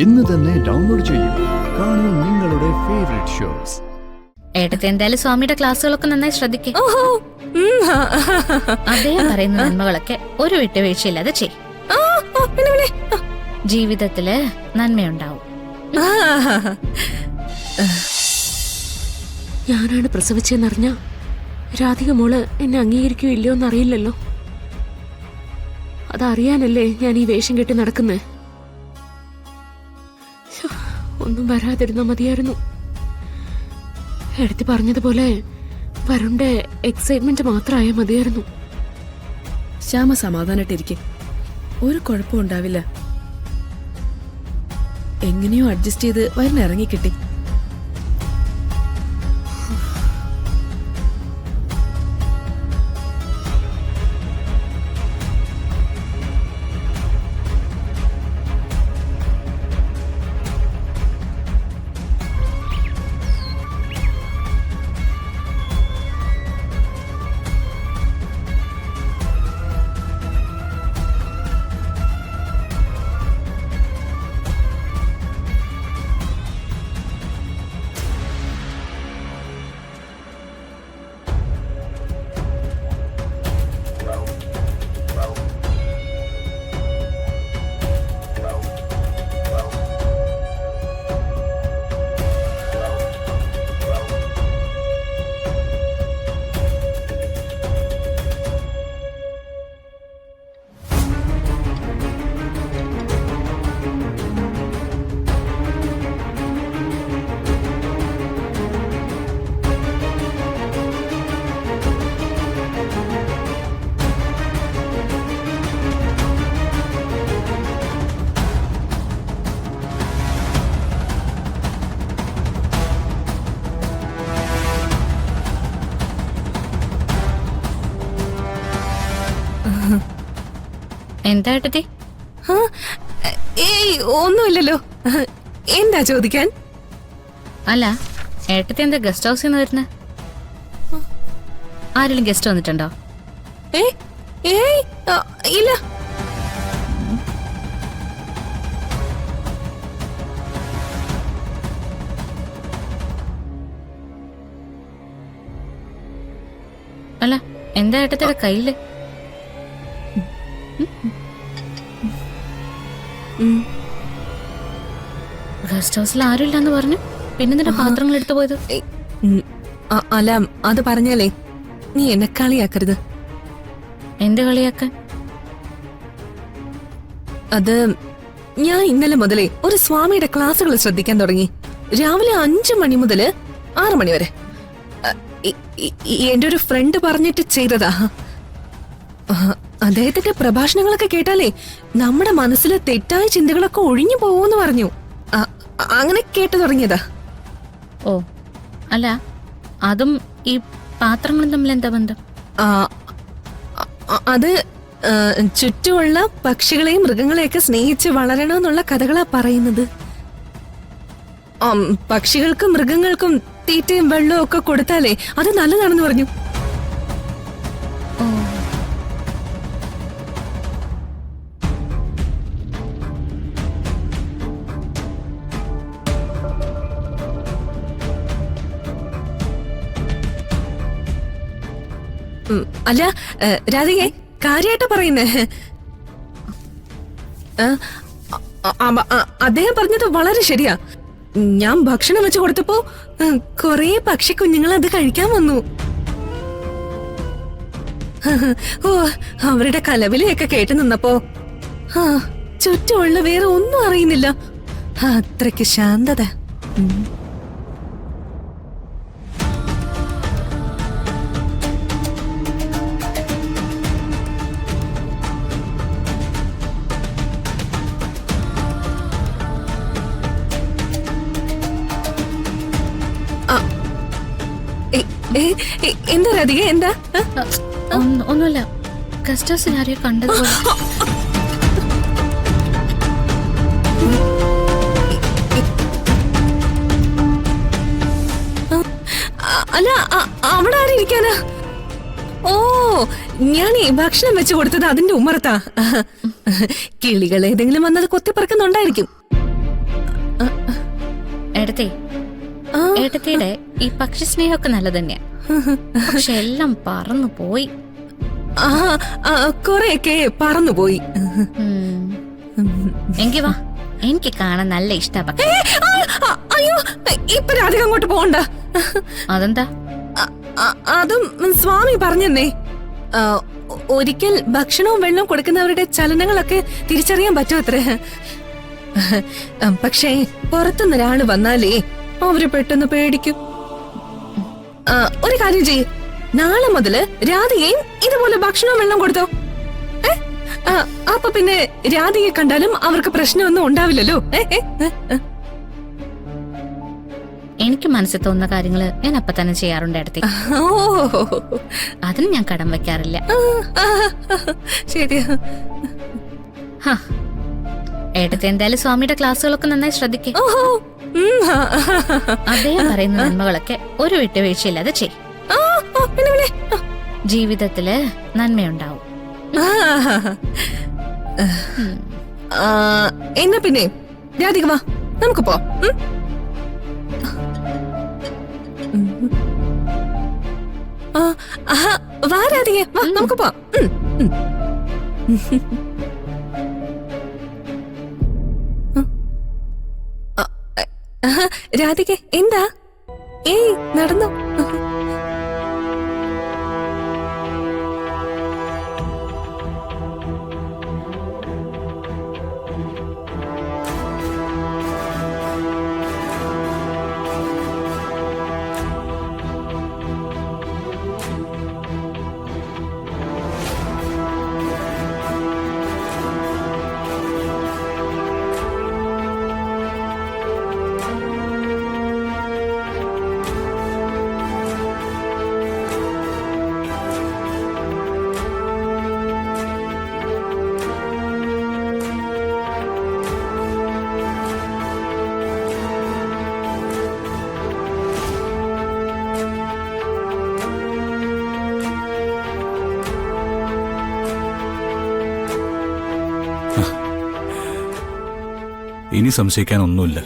ഇന്ന് തന്നെ ഡൗൺലോഡ് ചെയ്യൂ. കാണൂ നിങ്ങളുടെ ഫേവറേറ്റ് ഷോസ്. ഏട്ടത്തെ എന്തായാലും സ്വാമിയുടെ ക്ലാസ്സുകളൊക്കെ നന്നായി ശ്രദ്ധിക്കേ. അദ്ദേഹം പറയുന്ന നന്മകളൊക്കെ ഒരു വിട്ടുവീഴ്ചയില്ലാതെ ചെയ്യും. ജീവിതത്തില് നന്മയുണ്ടാവും. ഞാനാണ് പ്രസവിച്ചെന്നറിഞ്ഞ രാധിക മോള് എന്നെ അംഗീകരിക്കോ ഇല്ലയോ എന്നറിയില്ലല്ലോ. അതറിയാനല്ലേ ഞാൻ ഈ വേഷം കെട്ടി നടക്കുന്നേ. ഒന്നും വരാതിരുന്ന മതിയായിരുന്നു. എടുത്തി പറഞ്ഞതുപോലെ വരുണിന്റെ എക്സൈറ്റ്മെന്റ് മാത്രമായ മതിയായിരുന്നു. ശ്യാമ സമാധാനായിട്ടിരിക്കെ, ഒരു കുഴപ്പം ഉണ്ടാവില്ല. എങ്ങനെയോ അഡ്ജസ്റ്റ് ചെയ്ത് വരുൺ ഇറങ്ങിക്കിട്ടി. എന്താ ഏട്ടത്തി? ഏയ് ഒന്നുമില്ലല്ലോ. എന്താ ചോദിക്കാൻ? അല്ല, ഏട്ടത്തി എന്താ ഗസ്റ്റ് ഹൗസിൽ നിന്ന് വരുന്നേ? ആരെങ്കിലും ഗസ്റ്റ് വന്നിട്ടുണ്ടോ? ഇല്ല. അല്ല, എന്താ ഏട്ടത്തിയുടെ കയ്യില്? ഗസ്റ്റ് ഹൗസിൽ ആരും ഇല്ലാന്ന് പറഞ്ഞു. പിന്നെ നിന്റെ പാത്രങ്ങൾ എടുത്തു പോയത്? അല്ല, അത് പറഞ്ഞാലേ നീ എന്നെ കളിയാക്കരുത്. എന്ത് കളിയാക്കാൻ? അത് ഞാൻ ഇന്നലെ മുതലേ ഒരു സ്വാമിയുടെ ക്ലാസ്സുകൾ ശ്രദ്ധിക്കാൻ തുടങ്ങി. രാവിലെ 5 മണി മുതല് 6 മണി വരെ. എന്റെ ഒരു ഫ്രണ്ട് പറഞ്ഞിട്ട് ചെയ്തതാ. അദ്ദേഹത്തിന്റെ പ്രഭാഷണങ്ങളൊക്കെ കേട്ടാലേ നമ്മുടെ മനസ്സിലെ തെറ്റായ ചിന്തകളൊക്കെ ഒഴിഞ്ഞു പോവെന്ന് പറഞ്ഞു. അങ്ങനെ കേട്ടു തുടങ്ങിയതാ. ഓ, അല്ല, അതും ഈ പാത്രങ്ങളും തമ്മിൽ എന്താ ബന്ധം? അത് ചുറ്റുമുള്ള പക്ഷികളെയും മൃഗങ്ങളെയൊക്കെ സ്നേഹിച്ച് വളരണമെന്നുള്ള കഥകളാ പറയുന്നത്. പക്ഷികൾക്കും മൃഗങ്ങൾക്കും തീറ്റയും വെള്ളവും ഒക്കെ കൊടുത്താലേ അത് നല്ലതാണെന്ന് പറഞ്ഞു. അല്ല രാധികെ, കാര്യായിട്ട് പറയുന്നേ. അദ്ദേഹം പറഞ്ഞത് വളരെ ശരിയാ. ഞാൻ ഭക്ഷണം വെച്ച് കൊടുത്തപ്പോ കൊറേ പക്ഷിക്കുഞ്ഞുങ്ങൾ അത് കഴിക്കാൻ വന്നു. ഓ, അവരുടെ കലവിലയൊക്കെ കേട്ടു നിന്നപ്പോ ചുറ്റുമുള്ള വേറെ ഒന്നും അറിയുന്നില്ല. അത്രയ്ക്ക് ശാന്തത. എന്താ രാധിക, എന്താ? ഒന്നുമില്ല, ഗസ്റ്റ് ഹൗസിൽ ആരെയോ കണ്ടതുപോലെ. അല്ല, അവിടെ ആരിക്കാനാ? ഓ, ഞാനീ ഭക്ഷണം വെച്ച് കൊടുത്തത് അതിന്റെ ഉമ്മറത്താ. കിളികൾ ഏതെങ്കിലും വന്നത് കൊത്തിപ്പറക്കുന്നുണ്ടായിരിക്കും. ഏട്ടത്തി ഏട്ടത്തിയുടെ ഈ പക്ഷി സ്നേഹമൊക്കെ നല്ലത് തന്നെയാ. പക്ഷെ എല്ലാം പറന്നു പോയി. കൊറേയൊക്കെ പറന്നുപോയി. എങ്കി വാ, എനിക്ക് കാണാൻ നല്ല ഇഷ്ടാ. പക്ഷെ അയ്യോ, ഇപ്പൊ രാധിക അങ്ങോട്ട് പോകണ്ട. അതെന്താ? അതും സ്വാമി പറഞ്ഞെന്നേ, ഒരിക്കൽ ഭക്ഷണവും വെള്ളവും കൊടുക്കുന്നവരുടെ ചലനങ്ങളൊക്കെ തിരിച്ചറിയാൻ പറ്റുമത്രേ. പക്ഷേ പുറത്തുനിന്നൊരാള് വന്നാലേ അവര് പെട്ടെന്ന് പേടിക്കും. ഒരു കാര്യം ചെയ്യ്, നാളെ മുതല് രാധികയും ഇതുപോലെ ഭക്ഷണവും വെള്ളം കൊടുത്തോ. അപ്പൊ പിന്നെ രാധികയെ കണ്ടാലും അവർക്ക് പ്രശ്നമൊന്നും ഉണ്ടാവില്ലല്ലോ. എനിക്ക് മനസ്സിൽ തോന്നുന്ന കാര്യങ്ങള് ഞാൻ അപ്പൊ തന്നെ ചെയ്യാറുണ്ട് ഏട്ടത്തി. അതിന് ഞാൻ കടം വെക്കാറില്ല. ശരിയാ. ഏട്ടത്തി എന്തായാലും സ്വാമിയുടെ ക്ലാസ്സുകളൊക്കെ നന്നായി ശ്രദ്ധിക്കേ. അദ്ദേഹം പറയുന്ന നന്മകളൊക്കെ ഒരു വിട്ടുവീഴ്ചയില്ലാതെ ചെയ്യും. ജീവിതത്തില് നന്മയുണ്ടാവും. എന്നാ പിന്നെ രാധിക വാ, നമുക്ക് പോ. വാ രാധിക, വാ, നമുക്ക് പോ. രാധിക എന്താ? ഏയ് നടന്നോ. ഇനി സംശയിക്കാനൊന്നുമില്ല.